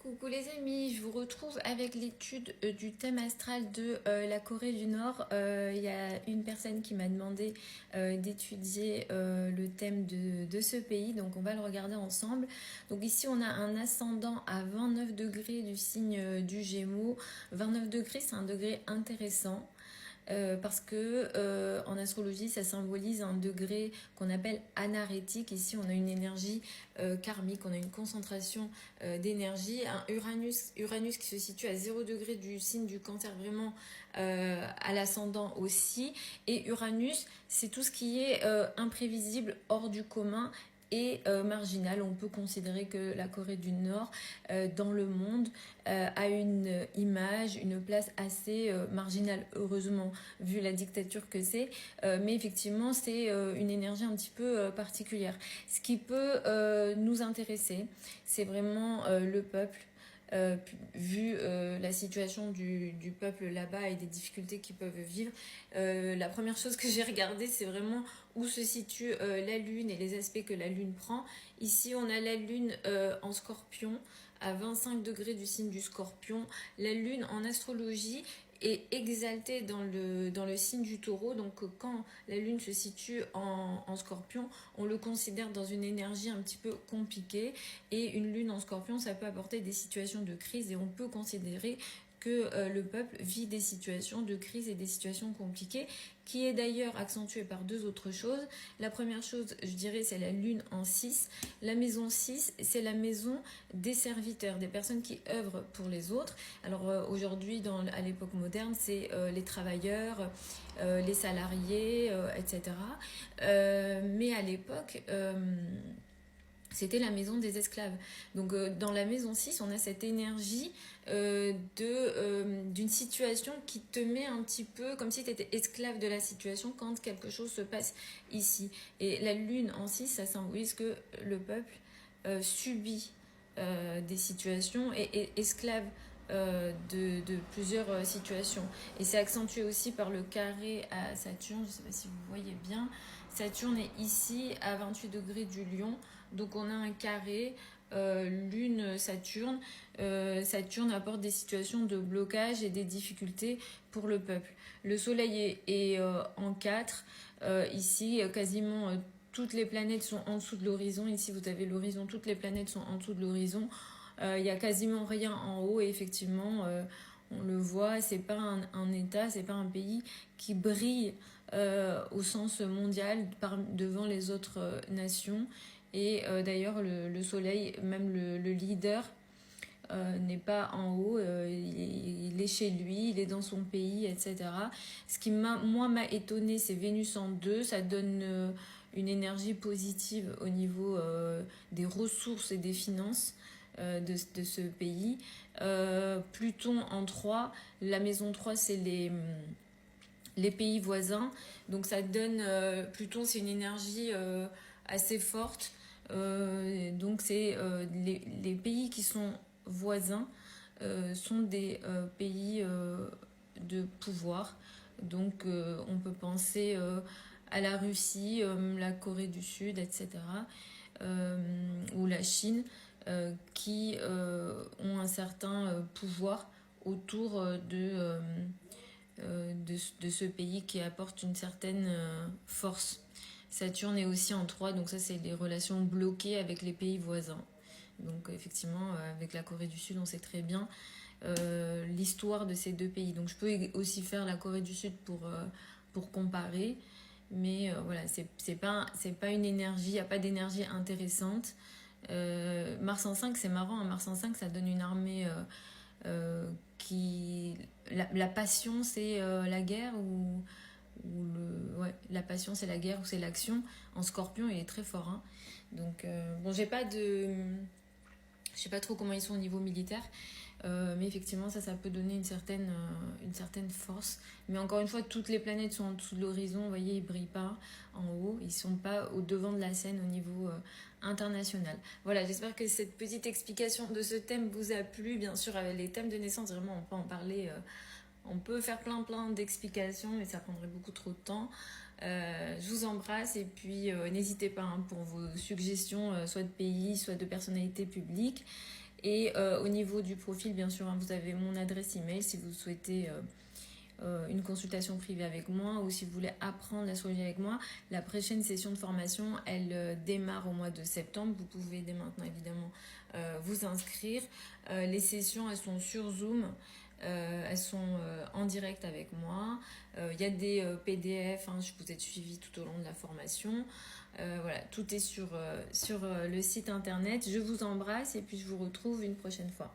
Coucou les amis, je vous retrouve avec l'étude du thème astral de la Corée du Nord. Il y a une personne qui m'a demandé d'étudier le thème de ce pays, donc on va le regarder ensemble. Donc ici on a un ascendant à 29 degrés du signe du Gémeaux. 29 degrés, c'est un degré intéressant. Parce que en astrologie, ça symbolise un degré qu'on appelle anarétique. Ici, on a une énergie karmique, on a une concentration d'énergie. Un Uranus qui se situe à 0 degré du signe du Cancer, vraiment à l'ascendant aussi. Et Uranus, c'est tout ce qui est imprévisible, hors du commun et marginal. On peut considérer que la Corée du Nord dans le monde a une image, une place assez marginale, heureusement, vu la dictature que c'est. Mais effectivement, c'est une énergie un petit peu particulière. Ce qui peut nous intéresser, c'est vraiment le peuple. Vu la situation du peuple là-bas et des difficultés qu'ils peuvent vivre, la première chose que j'ai regardée, c'est vraiment où se situe la lune et les aspects que la lune prend. Ici, on a la lune en scorpion, à 25 degrés du signe du scorpion. La lune en astrologie est exaltée dans le signe du taureau. Donc quand la lune se situe en scorpion, on le considère dans une énergie un petit peu compliquée. Et une lune en scorpion, ça peut apporter des situations de crise et on peut considérer que le peuple vit des situations de crise et des situations compliquées, qui est d'ailleurs accentuée par deux autres choses. La première chose, je dirais, c'est la lune en 6. La maison 6, c'est la maison des serviteurs, des personnes qui œuvrent pour les autres. Alors aujourd'hui, à l'époque moderne, c'est les travailleurs, les salariés, etc. Mais à l'époque... c'était la maison des esclaves. Donc dans la maison 6, on a cette énergie d'une situation qui te met un petit peu comme si tu étais esclave de la situation quand quelque chose se passe ici. Et la lune en 6, ça symbolise que le peuple subit des situations et est esclave de plusieurs situations. Et c'est accentué aussi par le carré à Saturne, je ne sais pas si vous voyez bien. Saturne est ici à 28 degrés du Lion, donc on a un carré Lune-Saturne. Saturne apporte des situations de blocage et des difficultés pour le peuple. Le Soleil est en 4. Ici, quasiment toutes les planètes sont en dessous de l'horizon. Ici, vous avez l'horizon, toutes les planètes sont en dessous de l'horizon. Il n'y a quasiment rien en haut et effectivement, on le voit, c'est pas un État, c'est pas un pays qui brille au sens mondial devant les autres nations. Et d'ailleurs, le soleil, même le leader, n'est pas en haut, il est chez lui, il est dans son pays, etc. Ce qui m'a étonné, c'est Vénus en 2, ça donne une énergie positive au niveau des ressources et des finances de ce pays. Pluton en 3, la maison 3, c'est les pays voisins, donc ça donne, Pluton c'est une énergie assez forte, donc c'est les pays qui sont voisins sont des pays de pouvoir. Donc on peut penser à la Russie, la Corée du Sud, etc. Ou la Chine, qui ont un certain pouvoir autour de ce pays qui apporte une certaine force. Saturne est aussi en 3, donc ça c'est les relations bloquées avec les pays voisins. Donc effectivement, avec la Corée du Sud, on sait très bien l'histoire de ces deux pays. Donc je peux aussi faire la Corée du Sud pour comparer, mais voilà, c'est pas une énergie, il n'y a pas d'énergie intéressante. Mars en 5, c'est marrant, hein, Mars en 5, ça donne une armée qui... La passion, c'est la guerre ouais, la passion, c'est la guerre ou c'est l'action. En Scorpion, il est très fort, hein. Donc, bon, je sais pas trop comment ils sont au niveau militaire, mais effectivement, ça peut donner une certaine force. Mais encore une fois, toutes les planètes sont en dessous de l'horizon, vous voyez, ils brillent pas en haut, ils sont pas au devant de la scène au niveau international. Voilà, j'espère que cette petite explication de ce thème vous a plu. Bien sûr, avec les thèmes de naissance, vraiment, on peut en parler, on peut faire plein d'explications, mais ça prendrait beaucoup trop de temps. Je vous embrasse et puis n'hésitez pas, hein, pour vos suggestions, soit de pays, soit de personnalités publiques. Et au niveau du profil, bien sûr, hein, vous avez mon adresse email si vous souhaitez une consultation privée avec moi ou si vous voulez apprendre l'astrologie avec moi. La prochaine session de formation, elle démarre au mois de septembre. Vous pouvez dès maintenant évidemment vous inscrire. Les sessions, elles sont sur Zoom. Elles sont en direct avec moi. Il y a des PDF, hein, je vous ai suivi tout au long de la formation. Voilà, tout est sur le site internet. Je vous embrasse et puis je vous retrouve une prochaine fois.